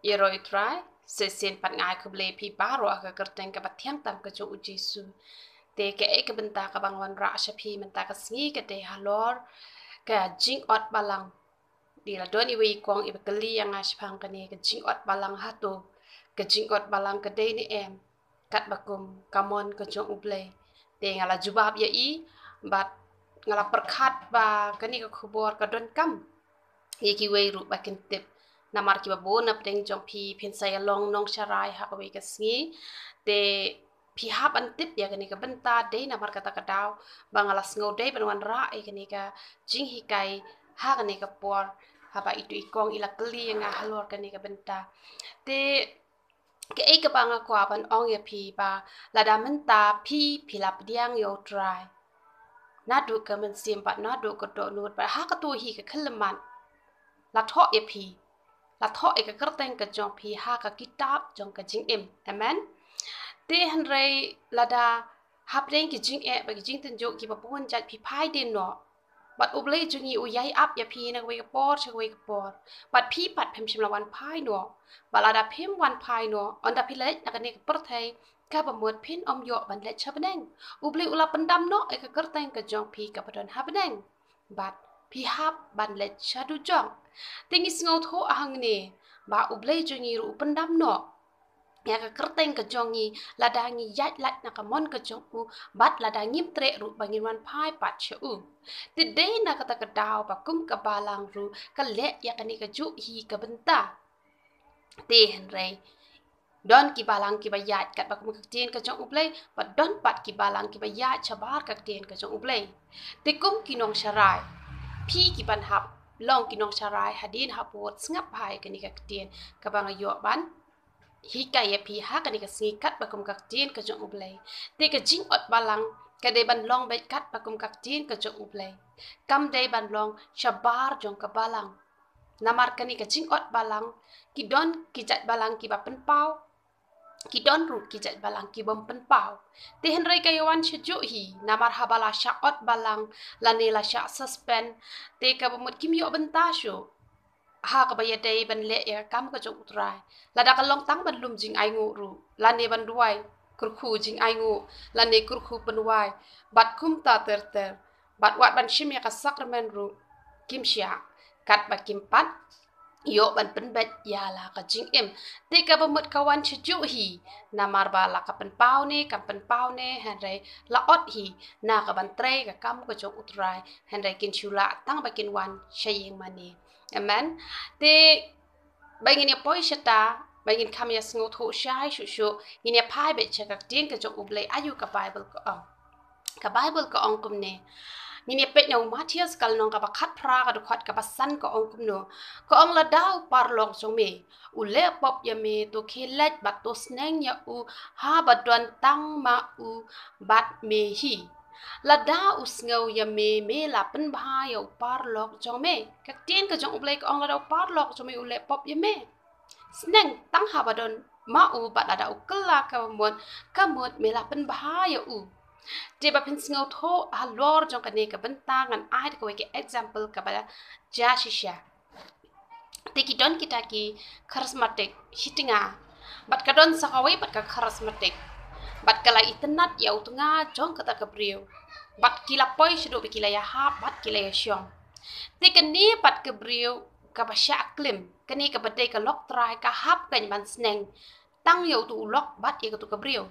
Iroi try sesen pat ngai ke ble pi baro ke kerteng ke batiang tam ke jo ujisu te ke e ke benta ka bangwan ra sha pi menta ka sngi ke te halor ka jingot balang di la doni wi kong i bekeli yang as phang ke ne ke jingot balang hatu ke jingot balang ke de ni em kat bakum kamon ke jo uble te ngala jubab ya I bat ngala perkhat ba ke ni ke khubor ka don kam ye ki wei ru bakin tip namar ki babo na pdeng jong pi phin sai long nong sharai ha we ka sngi te pi hap an tip ya kani ka benta de namar kata ka daw bangalas ngau de ban wan ra e kani ka jing hi kai ha kani ka por ha ba itu ikong ila kli nga halor kani ka benta te ke e ka banga kwa ban ong ya pi ba la da menta pi pilap diang yo try na du ka men sim ba na du ko do nut ba ha ka tu hi ka khleman la tho e pi la tho e ka kerteng ka jong pi ha ka kitab jong ka jing em amen te han rei la da hap reng ki jing e ba ki jing ten jo ki ba pon chat pi phai din no bat ublei jungi u yai ap ya pi na we ka por che we ka por bat pi pat phem shim la wan phai no ba la da phem wan phai no on da pi le na ka ne ka per thai ka ba mod phin om yo ban le cha beneng ublei ula pandam no e ka kerteng ka jong pi ka padon ha beneng bat pi hap ban le cha du jong tingis ngau tho ahang ne ba ublei jungi ru pendam no ya ka kerteng ka jongi ladangi yat lat na ka mon ka jong u bat ladangi tre ru bangin wan phai pat che u ti de na ka ta ka daw ba kum ka balang ru ka le ya ka ni ka ju hi ka benta te hen rei don ki balang ki ba yat kat ba kum ka tien ka jong ublei ba don pat ki balang ki ba yat chabar ka tien ka jong ublei te kum ki nong sharai pi ki ban hap long ki nong sharai hadin hapot ngap hai ka ni ka tien ka bang yo ban hi ka ya pi ha ka ni ka singi kat ba kum ka tien ka jong ublei te ka jing ot balang ka de ban long bet kat ba kum ka tien ka jong ublei kam de ban long shabar jong ka balang namar ka ni ka jing ot balang ki don ki jat balang ki ba pen pau ki don ru ki jat balang ki bom pen pau te hen rei ka yawan sheju hi namar habala sha ot balang la ne la sha suspend te ka bomut kim yo benta shu ha ka baya dei ban le ya kam ka jong utrai la da ka long tang ban lum jing ai ngu ru la ne ban duai kur khu jing ai ngu la ne kur khu pen wai bat kum ta ter ter bat wat ban shim ya ka sacrament ru kim sha kat ba kim pat yo ban pen bet ya la ka jing em te ka bamut kawan chu hi na mar ba la ka pen pau ne kam pen pau ne han re la ot hi na ka ban tre ka kam ko jong utrai han re kin chula tang ba kin wan shaying mani amen te bangin ya poi shata bangin kam ya sngo tho shai shu shu in ya pai be che ka tien ka jong ublei ayu ka bible ka ong kum ne ni pet no Matius kal nong ka bakhat pra ka dukhat ka pasan ka ong kum no ka ong la daw parlok jong me u le pop ya me to khelat bat to sneng ya u ha badwan tang ma u bat me hi la da u sngo ya me la pen bha ya parlok jong me ka tien ka jong ublei ka ong la daw parlok jong me u le pop ya me sneng tang ha badon ma u bat la da u kala ka mon me la pen bha ya u dia ba pin sngo tho halor jong ka ne ka benta ngan ai ka we ke example ka ba ja shisha te ki don kita ki charismatic hitinga bat ka don sakawi bat ka charismatic bat kala itenat ya utunga jong ka ta ka brio bat kila poi shido be kila ya ha bat kila ya shong te ka ni bat ka brio ka ba sha klim ka ni ka ba de ka lok trai ka hap kan ban sneng tang yo tu lok bat ye ka tu ka brio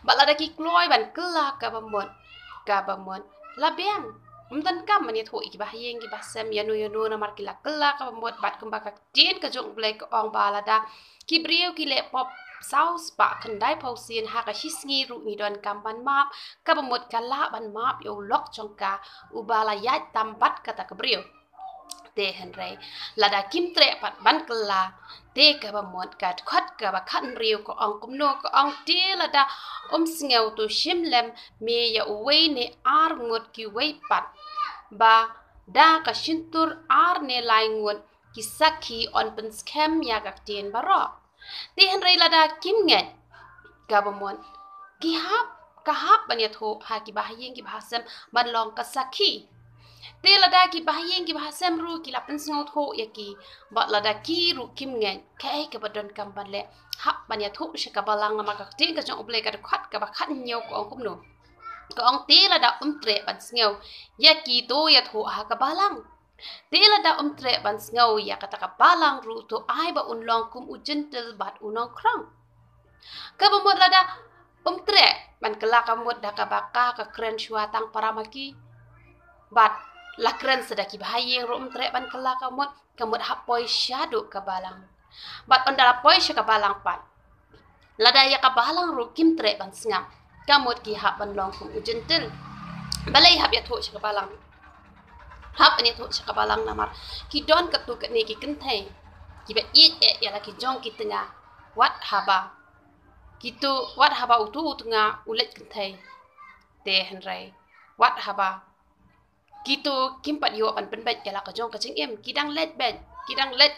bat la da ki kloi ban kala ka ba mon la biang dan kam mani tho ki ba yeng ki ba sem ya no na mar ki la kala ka ba mod bat kum ba ka tien ka jong blai ka ong ba la da ki brio ki le pop saus ba kan dai pau sin ha ka hisngi ru ni don kam ban map ka ba mod ka la ban map yo lok jong ka u ba la ya tam bat ka ta ka brio te hen rei la da kim tre pat ban kala te ka ba mod ka khat ka ba khan riu ko ong kum no ko ong te la da sngew to shim lem me ya we ne ar ngot ki we pat ba da ka shintur ar ne lai ngot ki sakhi on pen scam ya ka tien baro te hen rei la da kim nget ka ba mod ki hap ban ya tho ha ki ba yeng ki ba sem ban long ka sakhi te lada ki bahayeng ki bahasam ru ki lapen sngot ho ya ki bat lada ki ru kim ngen kai ka badon kam le hap banya thu shaka balang ma ka tin ka jong uble ka khat ka ba khat nyau ko ong kum no ko ong te lada tre ban sngew ya ki to ya thu ha ka balang te lada tre ban sngew ya ka ta ka balang ru to ai ba un long kum u gentle bat unong krang ka ba mod lada tre ban kala ka mod da ka baka ka kren shwa tang paramaki bat lakren sedaki bahayeng rum tre ban kala kamut hapoi syadu ka balang bat ondala poi sya ka balang pat lada ya ka balang ru kim tre ban sngam kamut ki hap ban long kum ujentel balai hap ya tho sya ka balang hap ani tho sya ka balang namar ki don ka tu ka ne ki kenthai ki ba it ya la ki jong ki tengah wat haba kitu wat haba utu tengah ulet kenthai te henrai wat haba gitu kimpat yo an penbet kala ka jong ka Syiem kidang let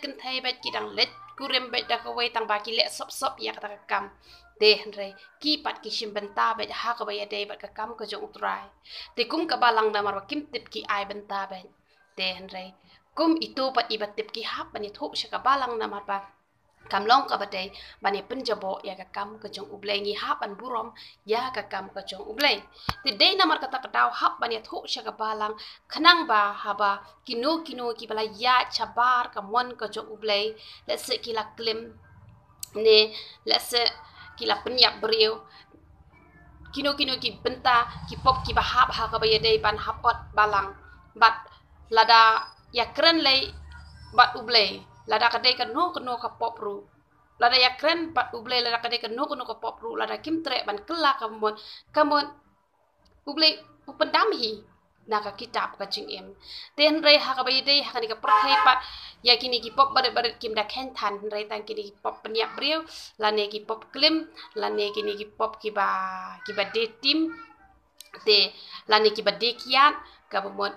kan thai bet kidang let kurem bet da ka wai tang ba ki le sop ya ka ta kam te henre ki pat ki shim benta bet ha ka ba ya de bat ka kam ka jong utrai te kum ka balang da mar kim tip ki ai benta bet te henre kum itu pat ibat tip ki hap ani thuk sha ka balang na mar ba kam long ka badai bani penjabo ya ka kam ka jong ublai ngi hap an burom ya ka kam ka jong ublai te dei namar kata ka daw hap bani thu sha ka balang khanang ba haba kino ki bala ya chabar ka mon ka jong ublai la se ki la klim ne la se ki la penyap beriu kino ki benta ki pop ki ba hap ha ka ba ya dei ban hap ot balang bat lada ya kren lei bat ublai lada kadai ka no ka pop ru lada ya kren pat ublai lada kadai ka no ka pop ru lada kim tre ban kela kamon ublai upendam hi na ka kitab ka Syiem ten rei ha ka bai dei ha ka perthai pat ya kini ki pop baret kim da khen than rei tang kini ki pop penya breu la ne ki pop klim la ne kini ki pop ki ba de tim te la ne ki ba de kian ka bomot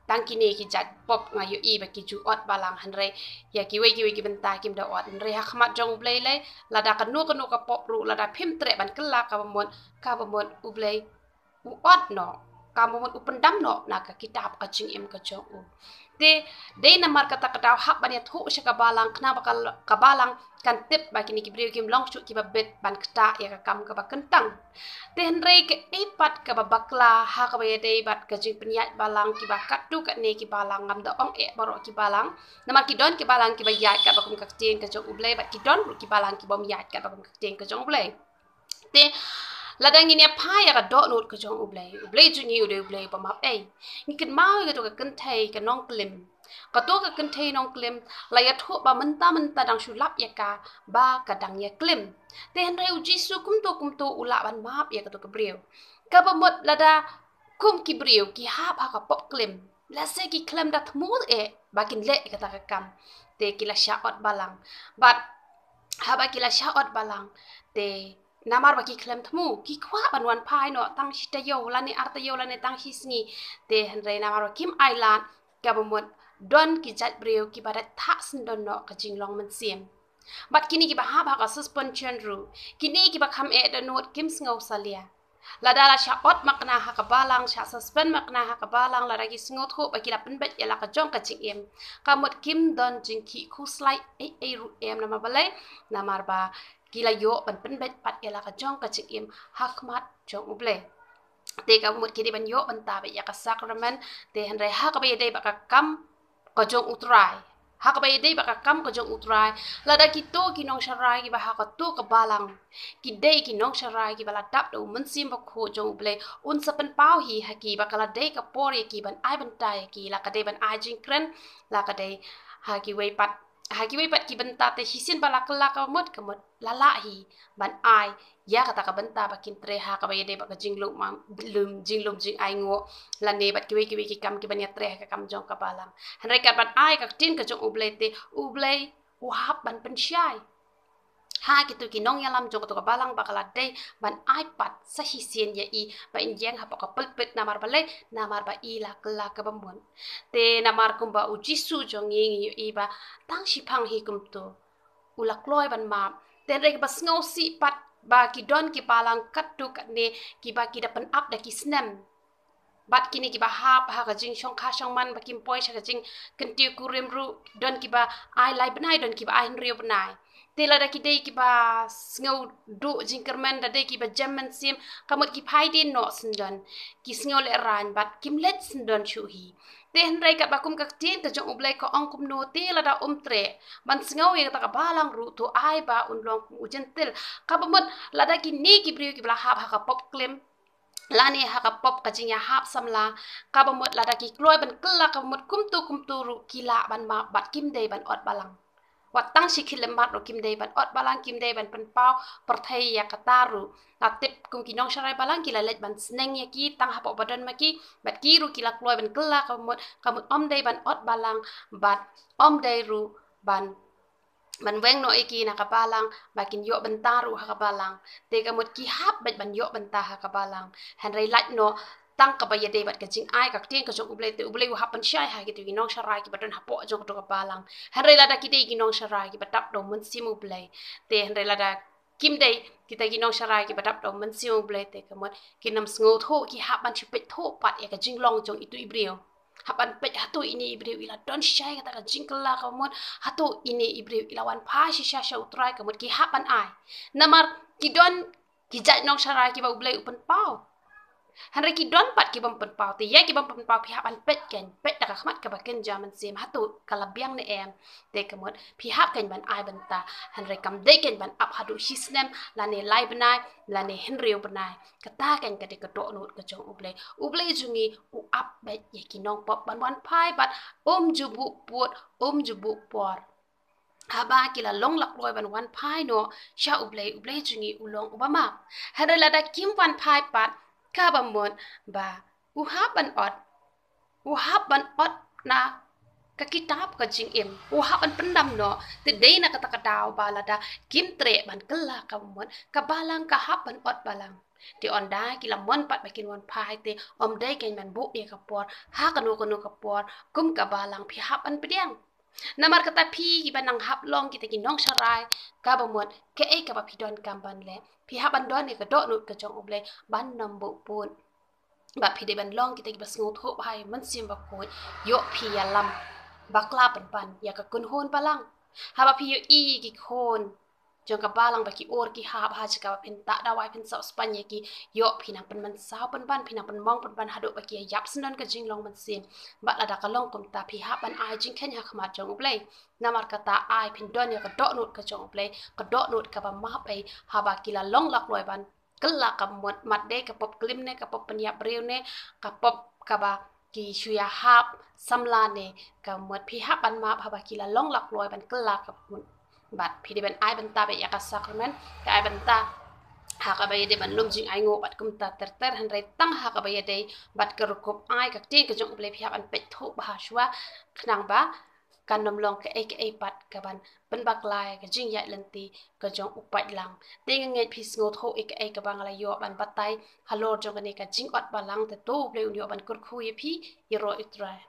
tang kini ki jat pop ngayu i ba ki ju ot balang hanre ya ki we ki benta kim da ot hanre ha khmat jong ublai le lada ka no ka pop ru lada phim tre ban kela ka bomot ublai u ot no ka bomot upendam no na ka kitab ka Syiem ka jong u te dei namar kata ka daw hap ban ya thu sha ka balang khna ba ka balang kan tip ba kini ki breu kim long chu ki ba bet ban kta ya ka kam ka ba kentang te hanre ke ipat ka ba bakla ha ka ba ya dei bat ka jing penyat balang ki ba kat tu ka ne ki balang ngam da ong baro ki balang namar ki don ki balang ki ba yat ka ba kum ka tien ka jong ublai bat ki don ki balang ki bom yat ka ba kum ka tien ka jong ublai te ladang ini apa ya ka do nut ka jong ublai ju ni ublai pa map ni kin mau ka to ka kenthai ka nong klim ka to ka kenthai nong klim la ya thu ba menta dang sulap ya ka ba ka dang ya klim te han reu jisu kum to ula ban map ya ka to ka breu ka ba mot lada kum ki breu ki ha ka pop klim la se ki klim da thmul ba kin le ka ta ka kam te ki la shaot balang bat ha ba ki la shaot balang te namar baki klem temu ki kwa banwan pai no tang shita yo lani arta yo lani tang hisngi te henre namar kim island kabumot don ki jat breu ki badat tha sindon no ka jinglong man Syiem bat kini ki ba ha ka suspension ru kini ki ba kham da not kim sngau salia lada la sha ot makna ha ka balang sha suspend makna ha ka balang la ragi sngot ho ba ki la penbet ya la ka jong ka Syiem kamot kim don jingki khu slide ru namar balai namar ba kila yo ban penbet pat ela ka jong ka Syiem hakmat jong ublai te ka mut kidi ban yo ban ta be ya ka sacrament te hanre ha ka be dei ba ka kam ka jong utrai ha ka be dei ba ka kam ka jong utrai lada ki to ki nong sharai ki ba ha ka to ka balang ki dei ki nong sharai ki bala tap do mun Syiem ba kho jong ublai un sa pen pau hi ha ki ba kala dei ka por ki ban ai ban tai ki la ka dei ban ai jing kren la ka dei ha ki wei pat ki benta te hisin bala kala ka mot lala hi ban ai ya kata ka benta ba kin tre ha ka ba yede ba ka jinglum jing ai ngo la ne bat ki kam ki ban ya tre ka kam jong ka balang hanre ka ban ai ka tin ka jong ublai wahab ban pensyai ha gitu ki nong yalam jong ka balang bakala dei ban ai pat sa hisin ya i ba in jeng ha ka pelpet namar balai namar ba i la kala ka bambon te namar kum ba ujisu jong i ba tang shi phang hi kum to ulak loi ban ma ten rek ba sngo si pat ba ki don ki balang kat tu kat ne ki ba ki da pen up da ki snem bat kini ki ba hap ha ka jing shong kha shong man ba kim poi sha ka jing kentiu kurim ru don ki ba ai lai benai don ki ba ai rio benai tela da ki dei ki ba ngau du jing kermen da dei ki ba jamen sim kamut ki phai din no sindon ki ngau le ran bat kim let sindon chu hi te hendrai ka ba kum ka tin ka jong ublai ko ong kum no tela da tre ban ngau ye ta ka balang ru to ai ba un long u jentel ka ba mot la da ki ni ki brio ki bla hap ha ka pop klem lani haka pop kajing ya hap samla kabamot lada ki kloy ban kala kabamot kumtu ru kila ban ma bat kim dei ban ot balang wat tang si khilem mat ro kim dei ban ot balang kim dei ban pen pau perthai ya kataru na tip kum ki nong sharai balang kila let ban sneng ya ki tang hapo badan ma ki bat ki ru kila kloy ban kala kabamot kamut om dei ban ot balang bat om dei ru ban ban weng no iki na kabalang bakin yo bentaru ha kabalang te kamut ki hap bet ban yo benta ha kabalang henry lat no tang ka baya de bat ka jing ai ka tin ka jong uble te uble ha pan shai ha gitu ginong sharai ki badan hapo jong to kabalang henry lada ki de ginong sharai ki batap do mun simu ble te henry lada kim dei kita ginong sharai ki batap do mun simu ble te kamut kinam sngo tho ki hap ban chipet tho pat ya ka jing long jong itu ibrio hapan pet hatu ini ibriu ila don syai kata ka jingkela kamut hatu ini ibriu ila wan pa shi sha utrai kamut ki hapan ai namar ki don ki jai nong sharai ki ba ublai upen pau Henry ki don pat ki bam pen pau ti ya ki bam pen pau pi hapan pet ken pet da ka khmat ka ba ken jaman sim hatu kala biang ne em te kamut pi hap ken ban ai ban ta Henry kam de ken ban ap hadu shisnem la ne lai banai la ne Henry banai kata ken ka de ka do nut ka jong ublai jungi u ap bet ye ki nong pop ban wan pai bat jubu puot jubu por haba kila long lak loy ban wan pai no sha ublai jungi ulong ubama Henry la da kim wan pai pat kabamon ba uhaban ot na kakitab ka jing im uhaban pendam no te dei na kata kadaw balada kim tre ban kala kabamon kabalang kahaban ot balang ti onda kila mon pat bakin wan pai te om dei ken man bu ye kapor ha kanu kapor kum kabalang pi haban pediang namar kata pi ki banang hap long kita ki nong sharai kabamon ke e ka ba pidon kamban le pi haban don ne ka do nut ka jong uble ban nambu pun ba pi de ban long kita ki bas ngut ho hai man sim ba ko yo pi ya lam bakla pan ya ka kun hon balang ha ba pi yo i ki khon jong ka balang ba ki or ki ha ba ka ba pin ta da wai pin sa spanya ki yo pi nang pan man sa pan ban pi nang pan mong pan ban hado ba ki yap snan ka jing long man sim ba la da ka long kom ta pi ha ban ai jing ken ha khmat jong uble namar kata ai pin don ya ka do nut ka jong uble ka do nut ka ba ma pe ha ba ki la long lak loi ban kala ka mat de ka pop klim ne ka pop penya breu ne ka pop ka ba ki shuya hap samla ne ka mot pi hap ban ma ba ki la long lak loi ban kala ka bat pi de ban ai ban ta be ya ka sakramen ka ai ban ta ha ka ba de ban lum jing ai ngo bat kum ta ter han rai tang ha ka ba de bat ka rukup ai ka te ka jong ble pi hap an pe tho ba shwa khnang ba kan nom long ke ai pat ka ban ban bak lai ka jing ya lenti ka jong upai lang te nge phi ngo tho ai ka bang la yo ban batai halor jong ne ka jing ot balang te to ble un yo ban kur khu ye phi yero itrai